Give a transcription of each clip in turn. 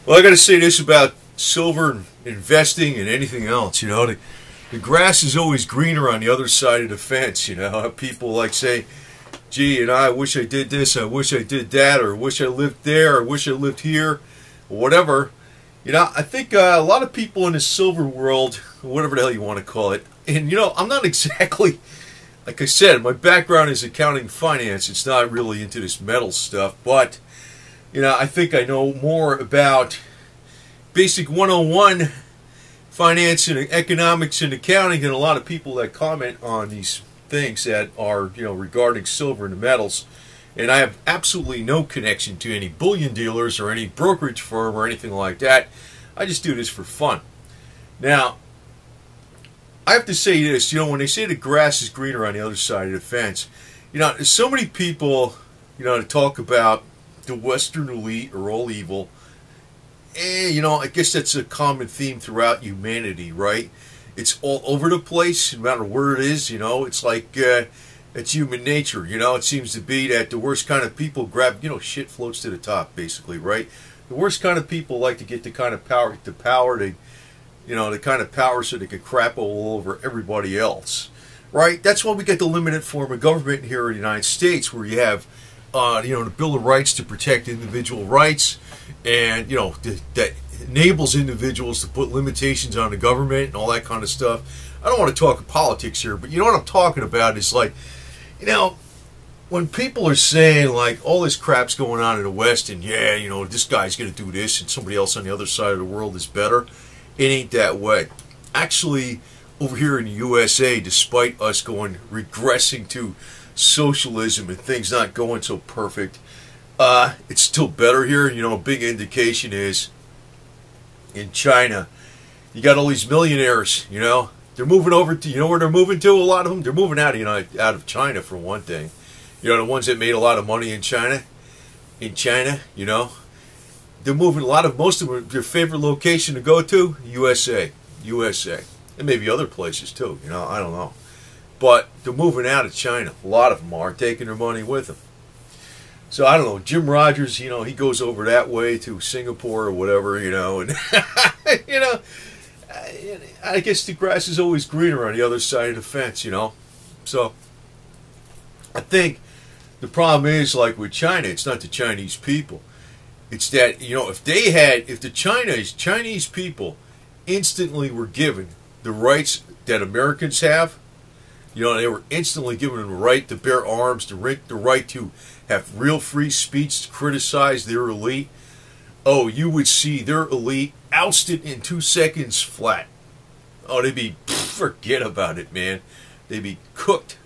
Well, I got to say this about silver and investing and anything else. The grass is always greener on the other side of the fence. People like say, gee, I wish I did this, I wish I did that, or wish I lived there, or wish I lived here, or whatever. I think a lot of people in the silver world, whatever the hell you want to call it, and I'm not exactly, like I said, my background is accounting and finance. It's not really into this metal stuff, but I think I know more about basic 101 finance and economics and accounting than a lot of people that comment on these things that are, regarding silver and the metals. And I have absolutely no connection to any bullion dealers or any brokerage firm or anything like that. I just do this for fun. Now, I have to say this, when they say the grass is greener on the other side of the fence, there's so many people, to talk about the Western elite are all evil. I guess that's a common theme throughout humanity, right? It's all over the place, no matter where it is. It's like it's human nature. It seems to be that the worst kind of people grab, shit floats to the top, basically, right? The worst kind of people like to get the kind of power, the kind of power so they can crap all over everybody else, right? That's why we get the limited form of government here in the United States, where you have, the Bill of Rights to protect individual rights, and that enables individuals to put limitations on the government and all that kind of stuff. I don't want to talk politics here, but what I'm talking about is like, when people are saying like all this crap's going on in the West, and this guy's going to do this and somebody else on the other side of the world is better, it ain't that way. Actually, over here in the USA, despite us regressing to socialism and things not going so perfect, it's still better here. A big indication is in China, you got all these millionaires. They're moving over to, where they're moving to. A lot of them, they're moving out of China, for one thing. The ones that made a lot of money in China. They're moving. Most of them, their favorite location to go to, USA, and maybe other places too. I don't know, but they're moving out of China. A lot of them are taking their money with them. So I don't know. Jim Rogers, he goes over that way to Singapore or whatever, and I guess the grass is always greener on the other side of the fence, So I think the problem is, like with China, it's not the Chinese people. It's that, if the Chinese people instantly were given the rights that Americans have, they were instantly given the right to bear arms, the right to have real free speech, to criticize their elite. Oh, you would see their elite ousted in 2 seconds flat. Oh, they'd be, forget about it, man. They'd be cooked.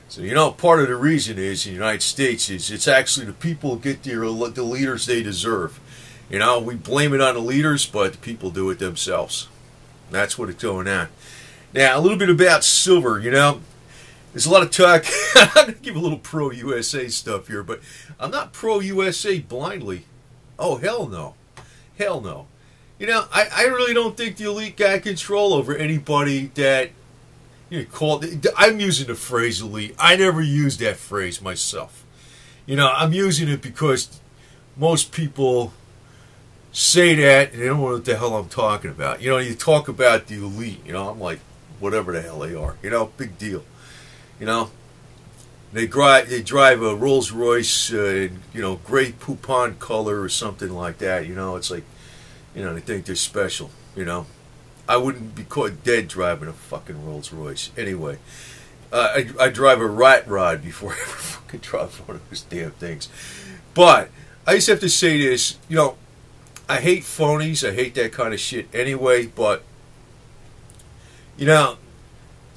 So, part of the reason is, in the United States, is it's actually the people get the leaders they deserve. We blame it on the leaders, but the people do it themselves. That's what it's going on. Now, a little bit about silver, There's a lot of talk. I'm going to give a little pro-USA stuff here, but I'm not pro-USA blindly. Oh, hell no. Hell no. I really don't think the elite got control over anybody that, I'm using the phrase elite. I never used that phrase myself. I'm using it because most people say that, and they don't know what the hell I'm talking about. You talk about the elite, I'm like, whatever the hell they are. Big deal. They drive a Rolls Royce, gray poupon color or something like that. It's like, they think they're special. I wouldn't be caught dead driving a fucking Rolls Royce. Anyway, I drive a rat rod before I ever fucking drive one of those damn things. But I just have to say this. I hate phonies. I hate that kind of shit anyway. But the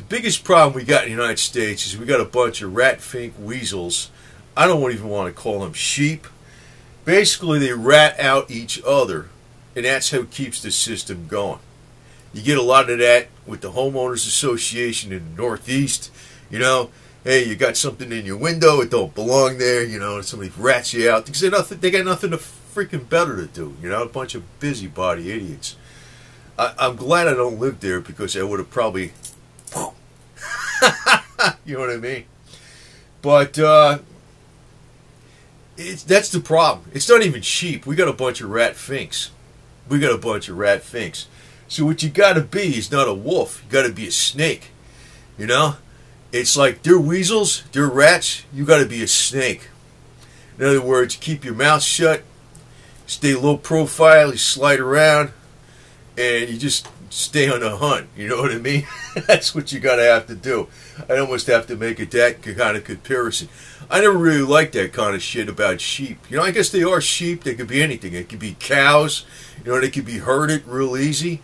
biggest problem we got in the United States is we got a bunch of rat-fink weasels. I don't even want to call them sheep. Basically, they rat out each other, and that's how it keeps the system going. You get a lot of that with the Homeowners Association in the Northeast. Hey, you got something in your window, it don't belong there. Somebody rats you out because they got nothing to freaking better to do. A bunch of busybody idiots. I'm glad I don't live there, because I would have probably... You know what I mean? But that's the problem. It's not even sheep. We got a bunch of rat finks. We got a bunch of rat finks. So what you got to be is not a wolf. You got to be a snake. You know? It's like they're weasels, they're rats. You got to be a snake. In other words, you keep your mouth shut, stay low profile, you slide around, and you just stay on the hunt. You know what I mean? That's what you got to have to do. I almost have to make it that kind of comparison. I never really liked that kind of shit about sheep. You know, I guess they are sheep. They could be anything. They could be cows. You know, they could be herded real easy.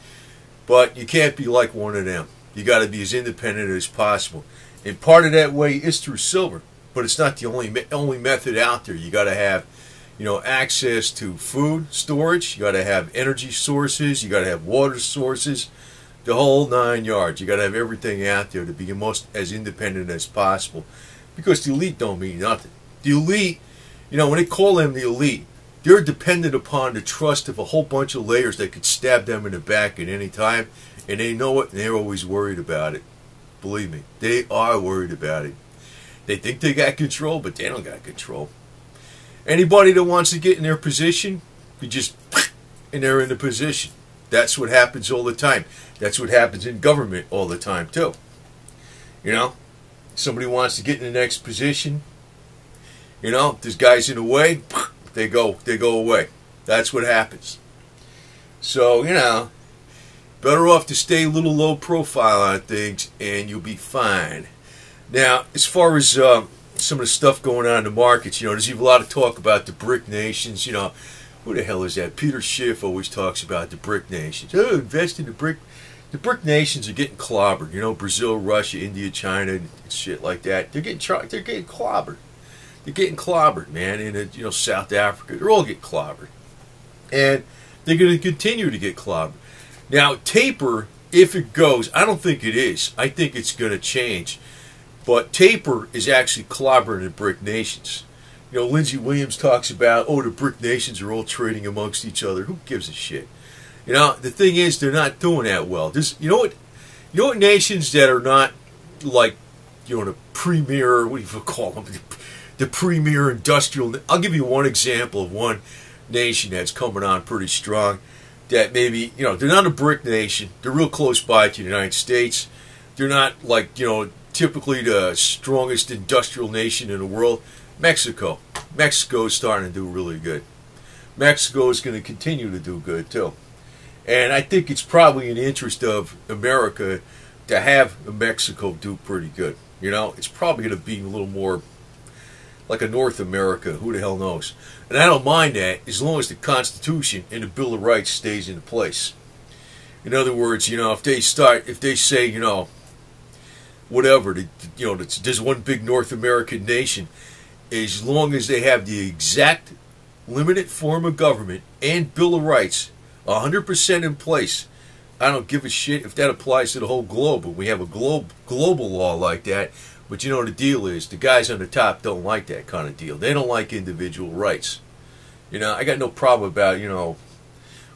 But you can't be like one of them. You got to be as independent as possible. And part of that way is through silver. But it's not the only method out there. You got to have, you know, access to food storage. You got to have energy sources. You got to have water sources. The whole 9 yards. You got to have everything out there to be as independent as possible. Because the elite don't mean nothing. The elite, you know, when they call them the elite, they're dependent upon the trust of a whole bunch of layers that could stab them in the back at any time. And they know it, and they're always worried about it. Believe me, they are worried about it. They think they got control, but they don't got control. Anybody that wants to get in their position, you just, and they're in the position. That's what happens all the time. That's what happens in government all the time, too. You know? Somebody wants to get in the next position. You know, there's guys in the way, they go away. That's what happens. So, you know, better off to stay a little low profile on things, and you'll be fine. Now, as far as some of the stuff going on in the markets, you know, there's even a lot of talk about the BRIC nations. You know, who the hell is that? Peter Schiff always talks about the BRIC nations. Oh, invest in the BRIC. The BRIC nations are getting clobbered. You know, Brazil, Russia, India, China, and shit like that. They're getting clobbered. They're getting clobbered, man. In you know, South Africa, they're all getting clobbered, and they're going to continue to get clobbered. Now, taper, if it goes, I don't think it is. I think it's going to change. But taper is actually clobbering the BRIC nations. You know, Lindsey Williams talks about, oh, the BRIC nations are all trading amongst each other. Who gives a shit? You know, the thing is, they're not doing that well. You know what nations that are not like, you know, the premier, what do you call them? The premier industrial. I'll give you one example of one nation that's coming on pretty strong. That maybe, you know, they're not a BRIC nation. They're real close by to the United States. They're not like, you know, typically the strongest industrial nation in the world. Mexico. Mexico is starting to do really good. Mexico is going to continue to do good too. And I think it's probably in the interest of America to have Mexico do pretty good. You know, it's probably going to be a little more like a North America. Who the hell knows? And I don't mind that as long as the Constitution and the Bill of Rights stays into place. In other words, you know, if they say, you know, whatever, you know, there's one big North American nation, as long as they have the exact limited form of government and Bill of Rights 100% in place, I don't give a shit if that applies to the whole globe. But we have a global law like that. But you know, the deal is, the guys on the top don't like that kind of deal. They don't like individual rights. You know, I got no problem about, you know,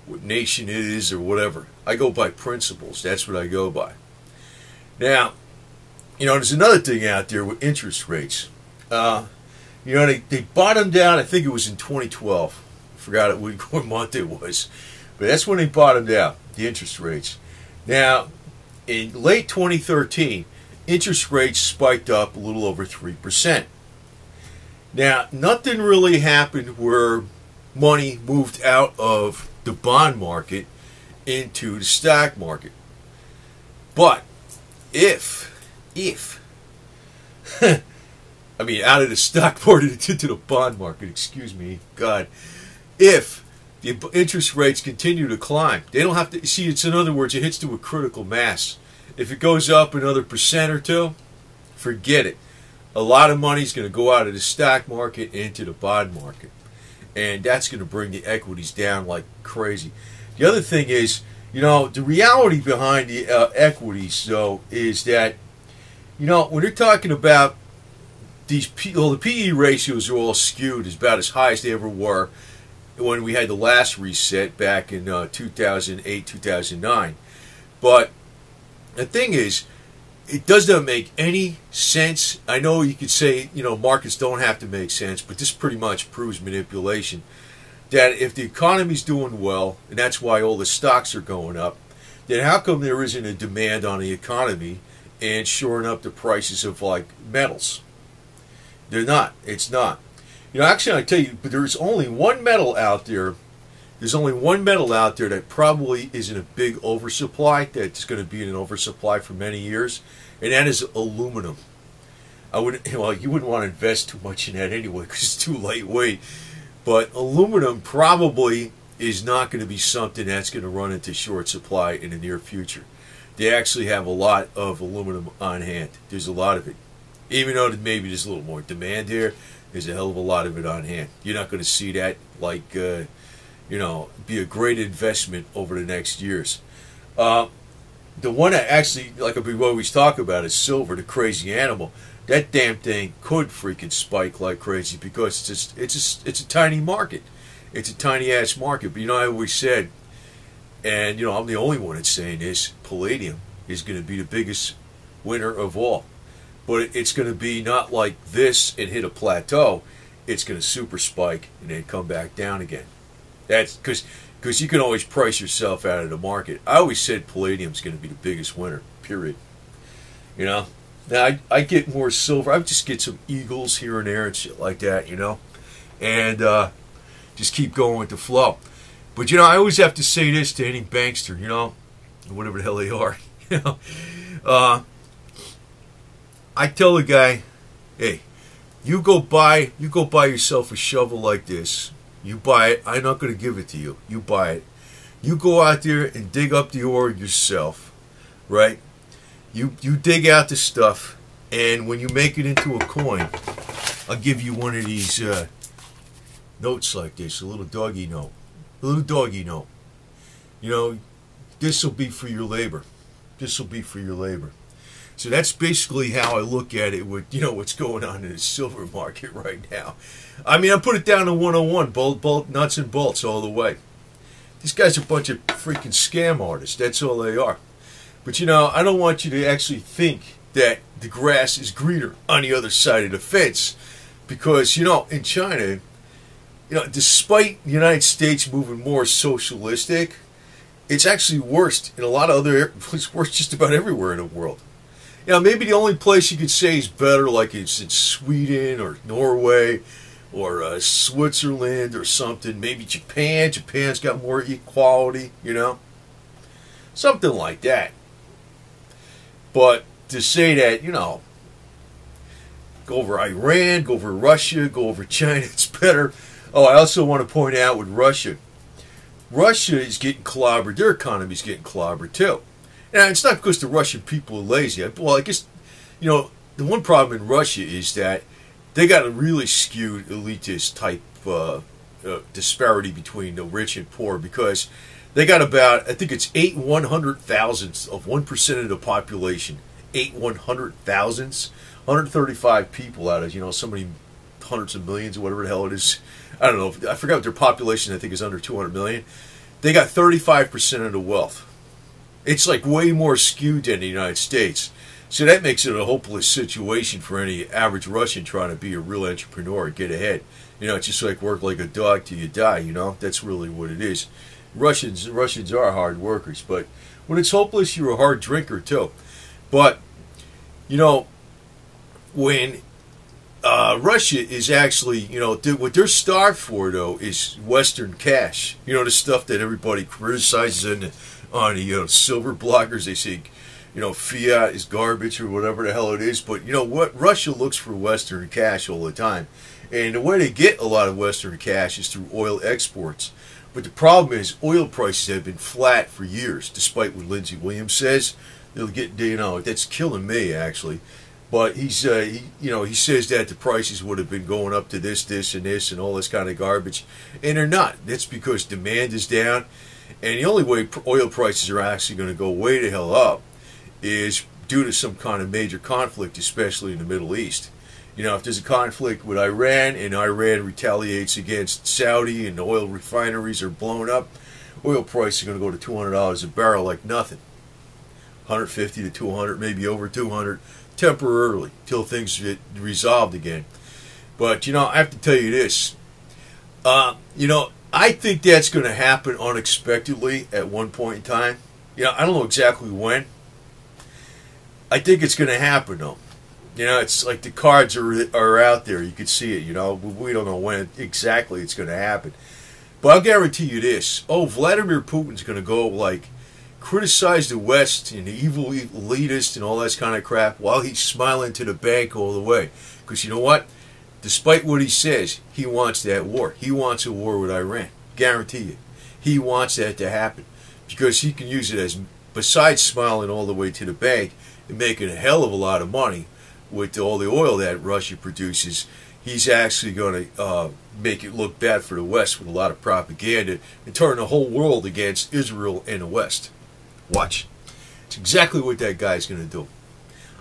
what nation it is or whatever. I go by principles. That's what I go by. Now, you know, there's another thing out there with interest rates. You know, they bottomed out, I think it was in 2012. I forgot what month it was. But that's when they bottomed out, the interest rates. Now, in late 2013, interest rates spiked up a little over 3%. Now, nothing really happened where money moved out of the bond market into the stock market. But if I mean, out of the stock market into the bond market, excuse me, God, if the interest rates continue to climb, they don't have to, see, it's in other words, it hits to a critical mass. If it goes up another % or two, forget it. A lot of money is going to go out of the stock market into the bond market. And that's going to bring the equities down like crazy. The other thing is, you know, the reality behind the equities, though, is that, you know, when they're talking about these, the PE ratios are all skewed, is about as high as they ever were when we had the last reset back in 2008, 2009. But the thing is, it does not make any sense. I know you could say, you know, markets don't have to make sense, but this pretty much proves manipulation. that if the economy's doing well, and that's why all the stocks are going up, then how come there isn't a demand on the economy and shoring up the prices of like metals? They're not. It's not. You know, actually, I tell you, but there's only one metal out there. There's only one metal out there that probably is in a big oversupply. That's going to be in an oversupply for many years, and that is aluminum. I wouldn't. Well, you wouldn't want to invest too much in that anyway because it's too lightweight. But aluminum probably is not going to be something that's going to run into short supply in the near future. They actually have a lot of aluminum on hand. There's a lot of it. Even though maybe there's a little more demand here, there's a hell of a lot of it on hand. You're not going to see that, like, you know, be a great investment over the next years. The one that actually, like we always talk about, is silver, the crazy animal. That damn thing could freaking spike like crazy because it's a tiny market. It's a tiny ass market. But you know, I always said, and you know, I'm the only one that's saying this, palladium is going to be the biggest winner of all. But it's going to be not like this and hit a plateau. It's going to super spike and then come back down again. That's because you can always price yourself out of the market. I always said palladium's going to be the biggest winner, period. You know? Now, I get more silver. I just get some eagles here and there and shit like that, you know? And just keep going with the flow. But, you know, I always have to say this to any bankster, you know? Whatever the hell they are, you know? I tell the guy, hey, you go buy yourself a shovel like this. You buy it. I'm not going to give it to you. You buy it. You go out there and dig up the ore yourself, right? You dig out the stuff, and when you make it into a coin, I'll give you one of these notes like this, a little doggy note. A little doggy note. You know, this will be for your labor. This will be for your labor. So that's basically how I look at it with, you know, what's going on in the silver market right now. I mean, I put it down to 101, bolt, nuts and bolts all the way. These guys are a bunch of freaking scam artists. That's all they are. But, you know, I don't want you to actually think that the grass is greener on the other side of the fence. Because, you know, in China, you know, despite the United States moving more socialistic, it's actually worse in a lot of other, it's worse just about everywhere in the world. You know, maybe the only place you could say is better, like it's in Sweden or Norway or Switzerland or something. Maybe Japan. Japan's got more equality, you know. Something like that. But to say that, you know, go over Iran, go over Russia, go over China, it's better. Oh, I also want to point out with Russia. Russia is getting clobbered. Their economy is getting clobbered too. Now, it's not because the Russian people are lazy. Well, I guess, you know, the one problem in Russia is that they got a really skewed elitist type disparity between the rich and poor because they got about, I think it's 8/100,000th of 1% of the population. 8/100,000th. 135 people out of, you know, so many hundreds of millions or whatever the hell it is. I don't know. I forgot what their population, I think, is under 200 million. They got 35% of the wealth. It's like way more skewed than the United States. So that makes it a hopeless situation for any average Russian trying to be a real entrepreneur and get ahead. You know, it's just like work like a dog till you die, you know. That's really what it is. Russians are hard workers, but when it's hopeless, you're a hard drinker too. But, you know, when Russia is actually, you know, what they're starved for, though, is Western cash. You know, the stuff that everybody criticizes on the you know, silver bloggers. They say, you know, fiat is garbage or whatever the hell it is. But you know what? Russia looks for Western cash all the time. And the way they get a lot of Western cash is through oil exports. But the problem is oil prices have been flat for years, despite what Lindsey Williams says. They'll get, you know, that's killing me, actually. But he's, you know, he says that the prices would have been going up to this, and all this kind of garbage. And they're not. That's because demand is down. And the only way oil prices are actually going to go way the hell up is due to some kind of major conflict, especially in the Middle East. You know, if there's a conflict with Iran and Iran retaliates against Saudi and the oil refineries are blown up, oil prices are going to go to $200 a barrel like nothing. 150 to 200, maybe over 200 temporarily till things get resolved again. But, you know, I have to tell you this. You know, I think that's going to happen unexpectedly at one point in time. You know, I don't know exactly when. I think it's going to happen, though. You know, it's like the cards are out there. You can see it, you know. We don't know when exactly it's going to happen. But I'll guarantee you this. Oh, Vladimir Putin's going to go, like, criticize the West and the evil elitist and all that kind of crap while he's smiling to the bank all the way. Because you know what? Despite what he says, he wants that war. He wants a war with Iran. Guarantee you. He wants that to happen. Because he can use it as, besides smiling all the way to the bank and making a hell of a lot of money with all the oil that Russia produces, he's actually going to make it look bad for the West with a lot of propaganda and turn the whole world against Israel and the West. Watch. It's exactly what that guy's going to do.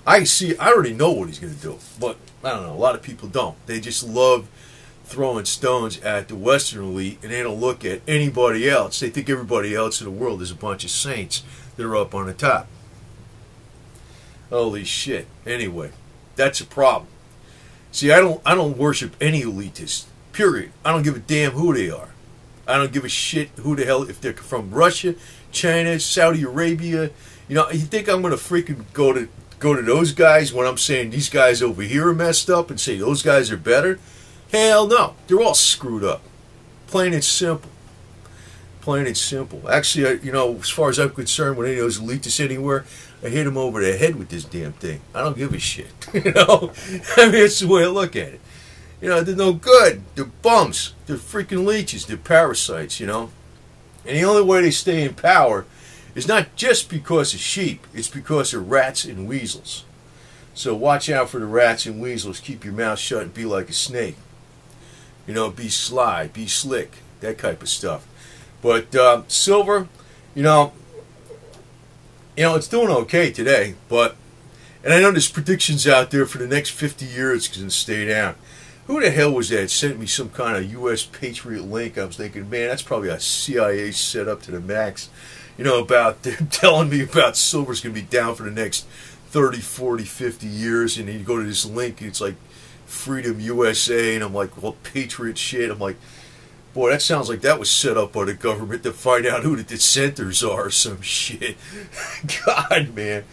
I already know what he's going to do, but I don't know, a lot of people don't. They just love throwing stones at the Western elite, and they don't look at anybody else. They think everybody else in the world is a bunch of saints that are up on the top. Holy shit. Anyway, that's a problem. See, I don't worship any elitists. Period. I don't give a damn who they are. I don't give a shit who the hell, if they're from Russia, China, Saudi Arabia. You know, you think I'm going to freaking go to those guys when I'm saying these guys over here are messed up and say those guys are better? Hell no. They're all screwed up. Plain and simple. Plain and simple. Actually, you know, as far as I'm concerned, when any of those elitists anywhere, I hit them over the head with this damn thing. I don't give a shit. You know? I mean, it's the way I look at it. You know, they're no good. They're bums. They're freaking leeches. They're parasites, you know? And the only way they stay in power is not just because of sheep. It's because of rats and weasels. So watch out for the rats and weasels. Keep your mouth shut and be like a snake. You know, be sly, be slick, that type of stuff. But silver, you know, it's doing okay today. But, and I know there's predictions out there for the next 50 years it's going to stay down. Who the hell was that sent me some kind of U.S. Patriot link? I was thinking, man, that's probably a CIA setup to the max. You know, about them telling me about silver's going to be down for the next 30, 40, 50 years. And then you go to this link, and it's like Freedom USA. And I'm like, well, Patriot shit. I'm like, boy, that sounds like that was set up by the government to find out who the dissenters are or some shit. God, man.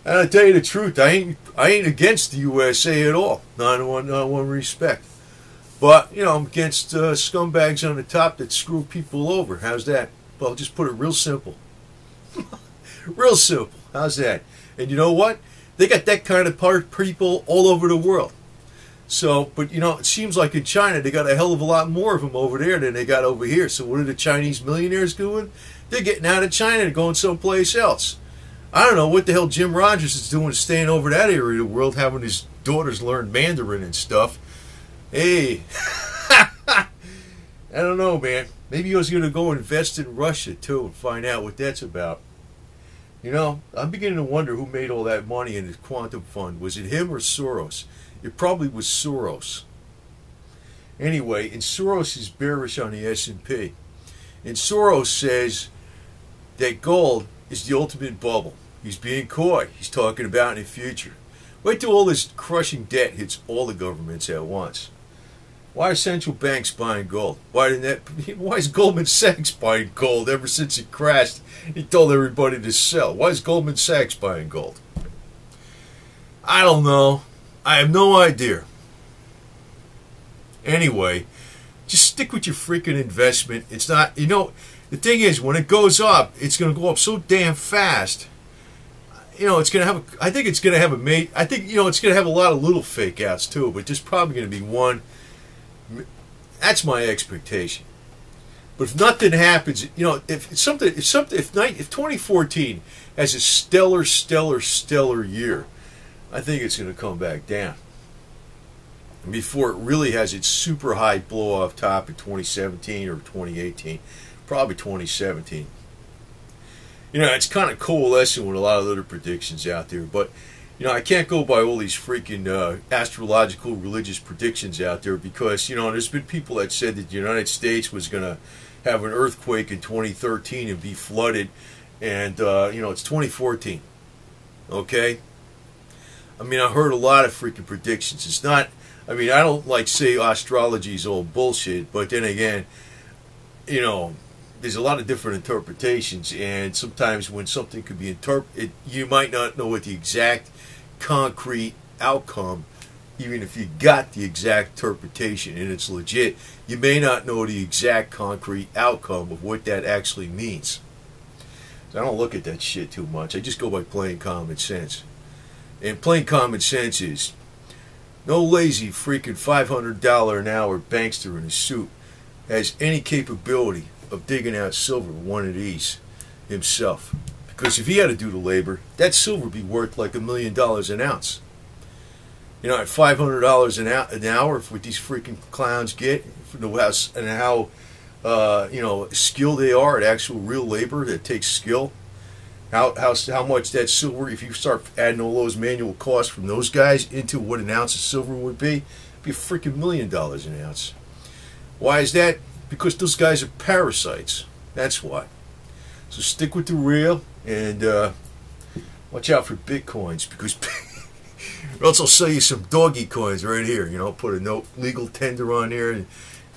And I'll tell you the truth, I ain't against the USA at all. Not in one respect. But, you know, I'm against scumbags on the top that screw people over. How's that? Well, just put it real simple. Real simple. How's that? And you know what? They got that kind of people all over the world. So, but, you know, it seems like in China they got a hell of a lot more of them over there than they got over here. So what are the Chinese millionaires doing? They're getting out of China and going someplace else. I don't know what the hell Jim Rogers is doing, staying over that area of the world, having his daughters learn Mandarin and stuff. Hey, I don't know, man. Maybe he was going to go invest in Russia, too, and find out what that's about. You know, I'm beginning to wonder who made all that money in the quantum fund. Was it him or Soros? It probably was Soros. Anyway, and Soros is bearish on the S&P. And Soros says that gold is the ultimate bubble. He's being coy. He's talking about in the future. Wait till all this crushing debt hits all the governments at once. Why are central banks buying gold? Why is Goldman Sachs buying gold ever since it crashed? He told everybody to sell. Why is Goldman Sachs buying gold? I don't know. I have no idea. Anyway, just stick with your freaking investment. It's not, you know, the thing is, when it goes up, it's going to go up so damn fast. You know, it's going to have I think it's going to have it's going to have a lot of little fake outs too, but there's probably going to be one. That's my expectation. But if nothing happens, you know, if 2014 has a stellar year, I think it's going to come back down before it really has its super high blow off top in 2017 or 2018, probably 2017. You know, it's kind of coalescing with a lot of other predictions out there, but you know, I can't go by all these freaking astrological religious predictions out there because, you know, there's been people that said that the United States was going to have an earthquake in 2013 and be flooded, and you know, it's 2014. Okay? I mean, I heard a lot of freaking predictions. It's not, I mean, I don't like say astrology is all bullshit, but then again, you know, there's a lot of different interpretations, and sometimes when something could be interpreted, you might not know what the exact concrete outcome, even if you got the exact interpretation and it's legit, you may not know the exact concrete outcome of what that actually means. So I don't look at that shit too much. I just go by plain common sense. And plain common sense is no lazy freaking $500 an hour bankster in a suit has any capability of digging out silver one of these himself. Because if he had to do the labor, that silver would be worth like $1 million an ounce. You know, at $500 an hour, for what these freaking clowns get, for the house and how you know, skilled they are at actual real labor that takes skill. How much that silver, if you start adding all those manual costs from those guys into what an ounce of silver would be a freaking $1 million an ounce. Why is that? Because those guys are parasites. That's why. So stick with the real and watch out for bitcoins, because or else I'll sell you some doggy coins right here. You know, put a no legal tender on there and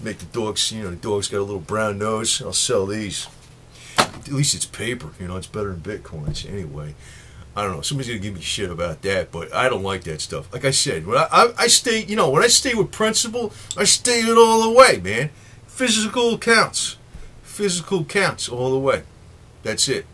make the dogs, you know, the dog's got a little brown nose. I'll sell these. At least it's paper, you know, it's better than bitcoins. Anyway, I don't know, somebody's gonna give me shit about that, but I don't like that stuff. Like I said, when I stay, you know, when I stay with principle, I stay it all the way, man. Physical counts all the way. That's it.